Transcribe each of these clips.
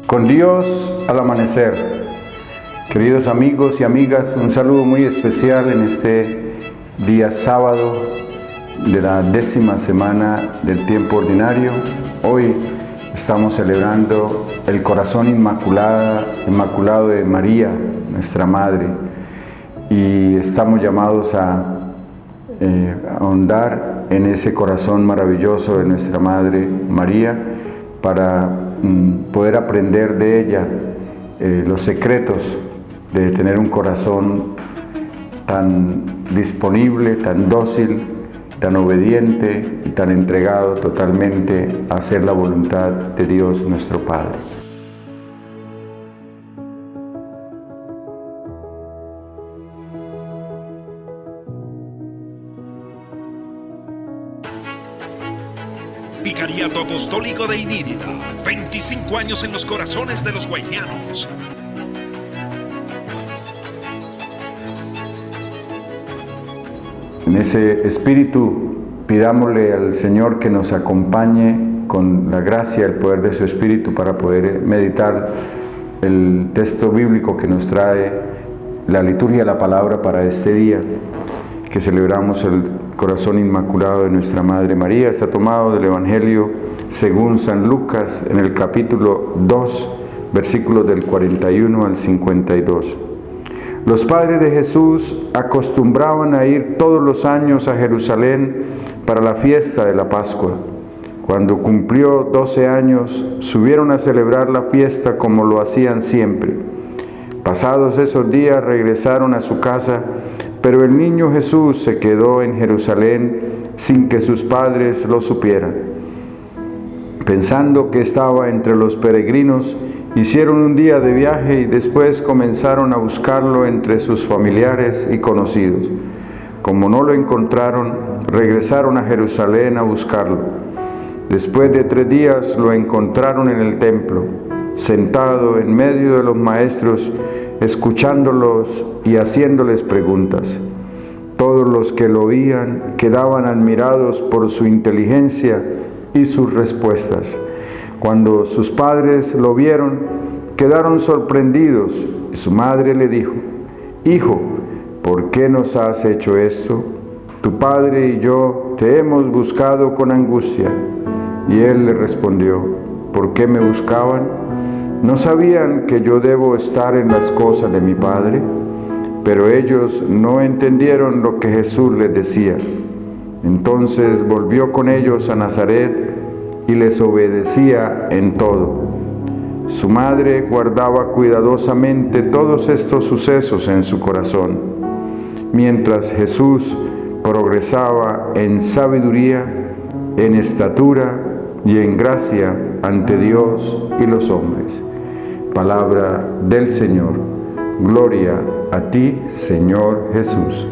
Con Dios al amanecer. Queridos amigos y amigas, un saludo muy especial en este día sábado de la 10ª semana del tiempo ordinario. Hoy estamos celebrando el corazón inmaculado de María, nuestra Madre, y estamos llamados a ahondar en ese corazón maravilloso de nuestra Madre María para poder aprender de ella los secretos de tener un corazón tan disponible, tan dócil, tan obediente y tan entregado totalmente a hacer la voluntad de Dios nuestro Padre. Vicariato Apostólico de Inírida, 25 años en los corazones de los guayñanos. En ese espíritu, pidámosle al Señor que nos acompañe con la gracia, el poder de su Espíritu para poder meditar el texto bíblico que nos trae la liturgia de la palabra para este día, que celebramos el corazón inmaculado de nuestra Madre María. Está tomado del Evangelio según San Lucas en el capítulo 2, versículos del 41 al 52. Los padres de Jesús acostumbraban a ir todos los años a Jerusalén para la fiesta de la Pascua. Cuando cumplió 12 años, subieron a celebrar la fiesta como lo hacían siempre. Pasados esos días regresaron a su casa, pero el niño Jesús se quedó en Jerusalén sin que sus padres lo supieran. Pensando que estaba entre los peregrinos, hicieron un día de viaje y después comenzaron a buscarlo entre sus familiares y conocidos. Como no lo encontraron, regresaron a Jerusalén a buscarlo. Después de 3 días lo encontraron en el templo, sentado en medio de los maestros, escuchándolos y haciéndoles preguntas. Todos los que lo oían quedaban admirados por su inteligencia y sus respuestas. Cuando sus padres lo vieron, quedaron sorprendidos y su madre le dijo: «Hijo, ¿por qué nos has hecho esto? Tu padre y yo te hemos buscado con angustia». Y él le respondió: «¿Por qué me buscaban? ¿No sabían que yo debo estar en las cosas de mi Padre?». Pero ellos no entendieron lo que Jesús les decía. Entonces volvió con ellos a Nazaret y les obedecía en todo. Su madre guardaba cuidadosamente todos estos sucesos en su corazón, mientras Jesús progresaba en sabiduría, en estatura y en gracia ante Dios y los hombres. Palabra del Señor. Gloria a ti, Señor Jesús.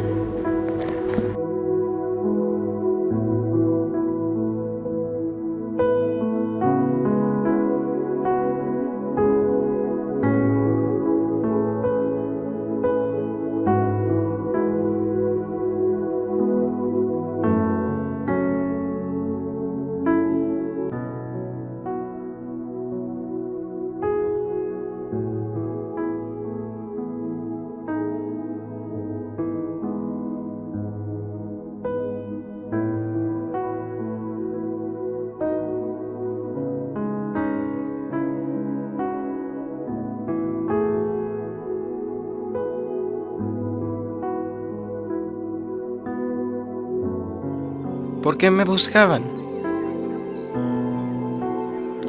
¿Por qué me buscaban?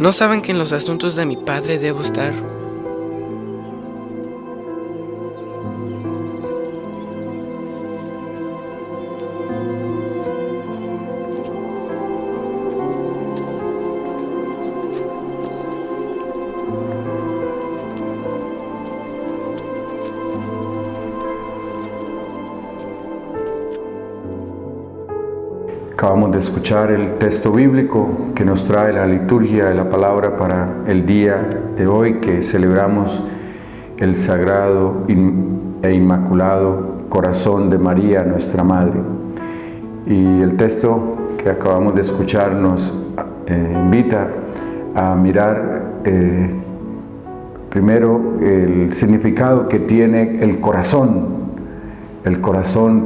¿No saben que en los asuntos de mi Padre debo estar? Acabamos de escuchar el texto bíblico que nos trae la liturgia de la palabra para el día de hoy, que celebramos el sagrado e inmaculado corazón de María, nuestra Madre. Y el texto que acabamos de escuchar nos invita a mirar Primero, el significado que tiene el corazón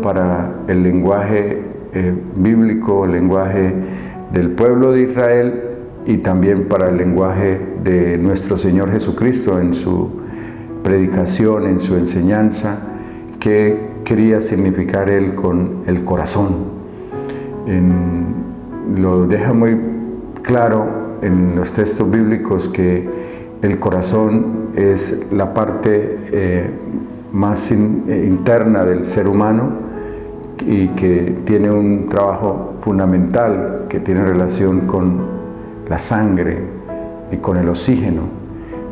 para el lenguaje bíblico, el lenguaje del pueblo de Israel y también para el lenguaje de nuestro Señor Jesucristo en su predicación, en su enseñanza, qué quería significar Él con el corazón. Lo deja muy claro en los textos bíblicos que el corazón es la parte más interna del ser humano y que tiene un trabajo fundamental que tiene relación con la sangre y con el oxígeno.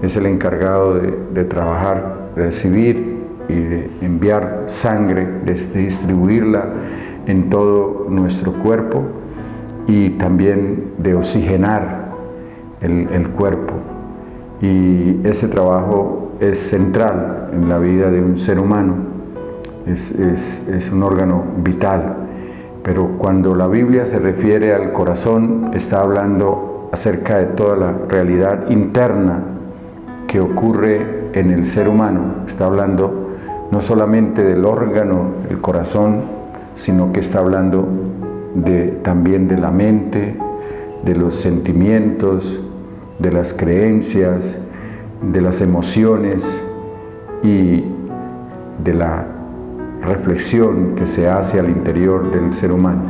Es el encargado de trabajar, de recibir y de enviar sangre, de distribuirla en todo nuestro cuerpo y también de oxigenar el cuerpo. Y ese trabajo es central en la vida de un ser humano, es un órgano vital. Pero cuando la Biblia se refiere al corazón, está hablando acerca de toda la realidad interna que ocurre en el ser humano. Está hablando no solamente del órgano, el corazón, sino que está hablando también de la mente, de los sentimientos, de las creencias, de las emociones y de la reflexión que se hace al interior del ser humano.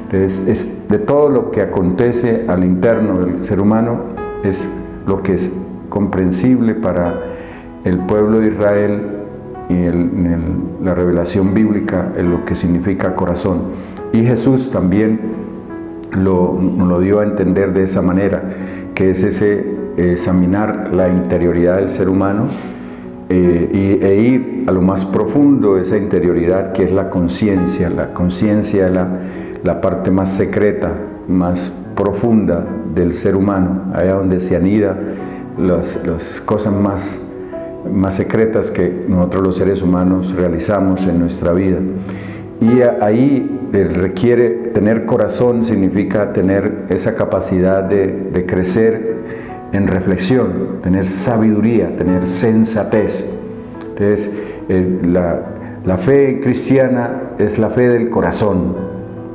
Entonces, de todo lo que acontece al interno del ser humano es lo que es comprensible para el pueblo de Israel y la revelación bíblica en lo que significa corazón. Y Jesús también nos lo dio a entender de esa manera, que es examinar la interioridad del ser humano e ir a lo más profundo de esa interioridad, que es la conciencia. La conciencia es la parte más secreta, más profunda del ser humano, allá donde se anida las cosas más secretas que nosotros los seres humanos realizamos en nuestra vida. Y ahí requiere tener corazón, significa tener esa capacidad de crecer en reflexión, tener sabiduría, tener sensatez. Entonces, la fe cristiana es la fe del corazón.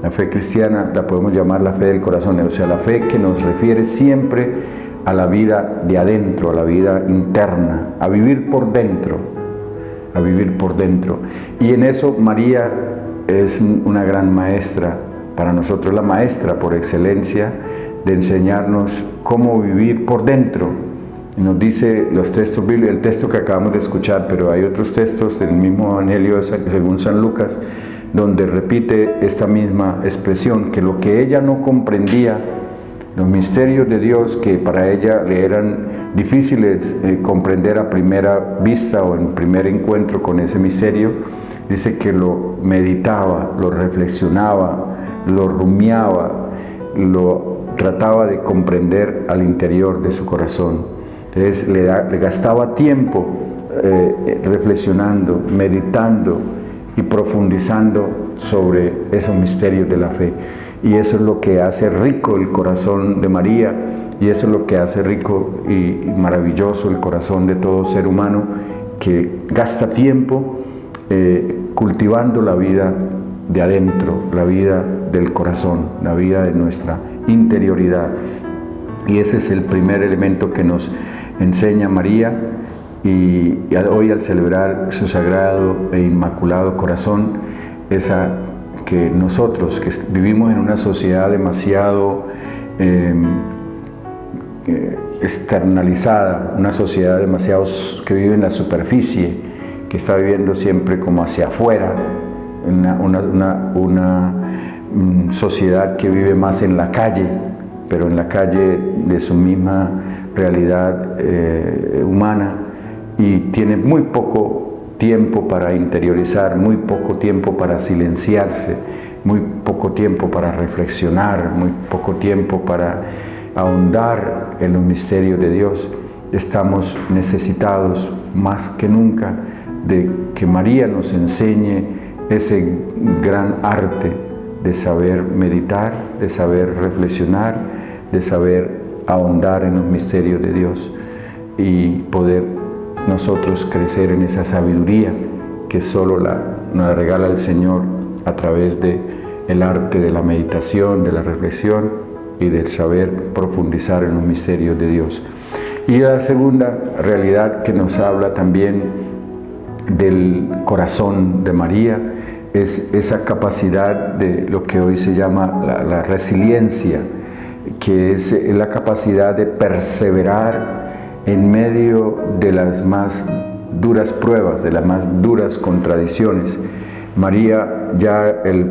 La fe cristiana la podemos llamar la fe del corazón, o sea, la fe que nos refiere siempre a la vida de adentro, a la vida interna, a vivir por dentro, a vivir por dentro. Y en eso María es una gran maestra, para nosotros la maestra por excelencia de enseñarnos cómo vivir por dentro. Y nos dice los textos bíblicos, el texto que acabamos de escuchar, pero hay otros textos del mismo Evangelio según San Lucas, donde repite esta misma expresión, que lo que ella no comprendía, los misterios de Dios que para ella le eran difíciles comprender a primera vista o en primer encuentro con ese misterio, dice que lo meditaba, lo reflexionaba, lo rumiaba, lo trataba de comprender al interior de su corazón. Entonces le gastaba tiempo reflexionando, meditando y profundizando sobre esos misterios de la fe. Y eso es lo que hace rico el corazón de María, y eso es lo que hace rico y maravilloso el corazón de todo ser humano, que gasta tiempo cultivando la vida de adentro, la vida del corazón, la vida de nuestra interioridad. Y ese es el primer elemento que nos enseña María, y hoy al celebrar su sagrado e inmaculado corazón, que nosotros que vivimos en una sociedad demasiado externalizada, una sociedad demasiado que vive en la superficie, que está viviendo siempre como hacia afuera, una sociedad que vive más en la calle, pero en la calle de su misma realidad humana, y tiene muy poco tiempo para interiorizar, muy poco tiempo para silenciarse, muy poco tiempo para reflexionar, muy poco tiempo para ahondar en los misterios de Dios. Estamos necesitados más que nunca de que María nos enseñe ese gran arte de saber meditar, de saber reflexionar, de saber ahondar en los misterios de Dios y poder nosotros crecer en esa sabiduría que solo nos regala el Señor a través del arte de la meditación, de la reflexión y del saber profundizar en los misterios de Dios. Y la segunda realidad que nos habla también del corazón de María es esa capacidad de lo que hoy se llama la resiliencia, que es la capacidad de perseverar en medio de las más duras pruebas, de las más duras contradicciones. María, ya el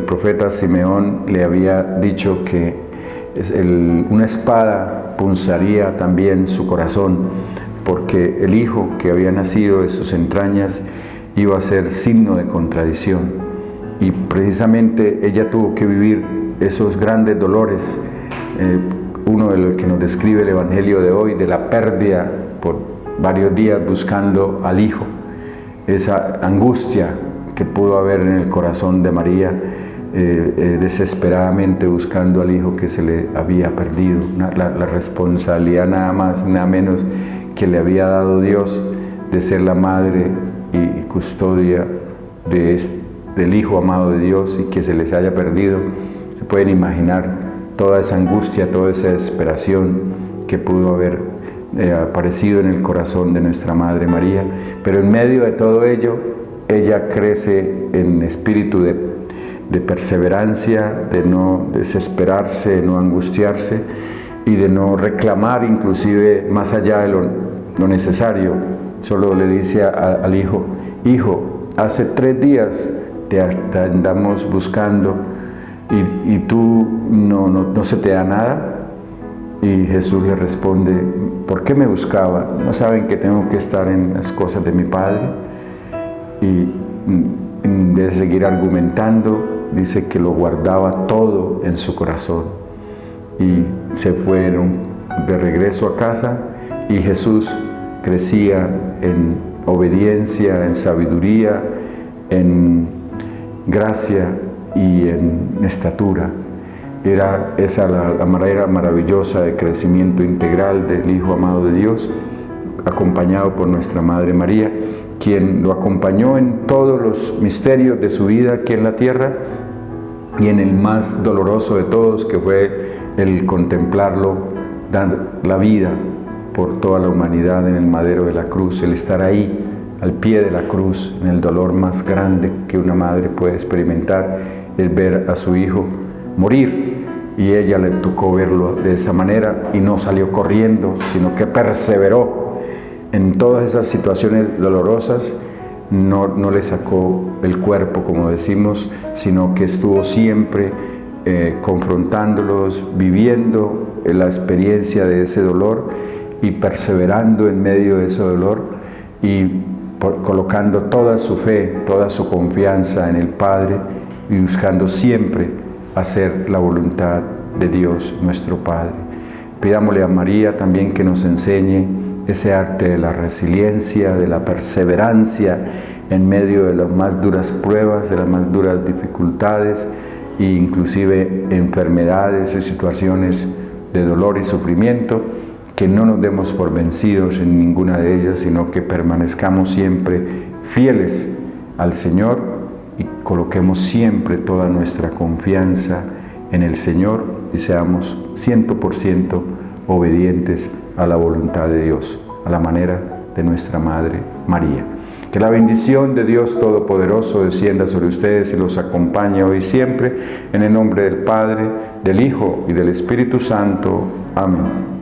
profeta Simeón le había dicho que una espada punzaría también su corazón, porque el hijo que había nacido de sus entrañas iba a ser signo de contradicción. Y precisamente ella tuvo que vivir esos grandes dolores, uno de los que nos describe el Evangelio de hoy, de la pérdida por varios días buscando al hijo, esa angustia que pudo haber en el corazón de María, desesperadamente buscando al hijo que se le había perdido, la responsabilidad nada más, nada menos que le había dado Dios de ser la madre y custodia del hijo amado de Dios, y que se les haya perdido. Se pueden imaginar toda esa angustia, toda esa desesperación que pudo haber aparecido en el corazón de nuestra Madre María, pero en medio de todo ello, ella crece en espíritu de perseverancia, de no desesperarse, de no angustiarse y de no reclamar inclusive más allá de lo necesario. Solo le dice al hijo: hijo, hace 3 días te andamos buscando y tú no se te da nada. Y Jesús le responde: ¿por qué me buscaba? ¿No saben que tengo que estar en las cosas de mi Padre? Y en vez de seguir argumentando, dice que lo guardaba todo en su corazón. Y se fueron de regreso a casa, y Jesús crecía en obediencia, en sabiduría, en gracia y en estatura. Era esa la manera maravillosa de crecimiento integral del Hijo amado de Dios, acompañado por nuestra Madre María, quien lo acompañó en todos los misterios de su vida aquí en la tierra, y en el más doloroso de todos, que fue el contemplarlo dar la vida por toda la humanidad en el madero de la cruz, el estar ahí al pie de la cruz, en el dolor más grande que una madre puede experimentar, es ver a su hijo morir. Y ella le tocó verlo de esa manera, y no salió corriendo, sino que perseveró en todas esas situaciones dolorosas. No le sacó el cuerpo, como decimos, sino que estuvo siempre confrontándolos, viviendo la experiencia de ese dolor y perseverando en medio de ese dolor, y colocando toda su fe, toda su confianza en el Padre, y buscando siempre hacer la voluntad de Dios nuestro Padre. Pidámosle a María también que nos enseñe ese arte de la resiliencia, de la perseverancia en medio de las más duras pruebas, de las más duras dificultades, e inclusive enfermedades y situaciones de dolor y sufrimiento, que no nos demos por vencidos en ninguna de ellas, sino que permanezcamos siempre fieles al Señor y coloquemos siempre toda nuestra confianza en el Señor y seamos 100% obedientes a la voluntad de Dios, a la manera de nuestra Madre María. Que la bendición de Dios Todopoderoso descienda sobre ustedes y los acompañe hoy y siempre, en el nombre del Padre, del Hijo y del Espíritu Santo. Amén.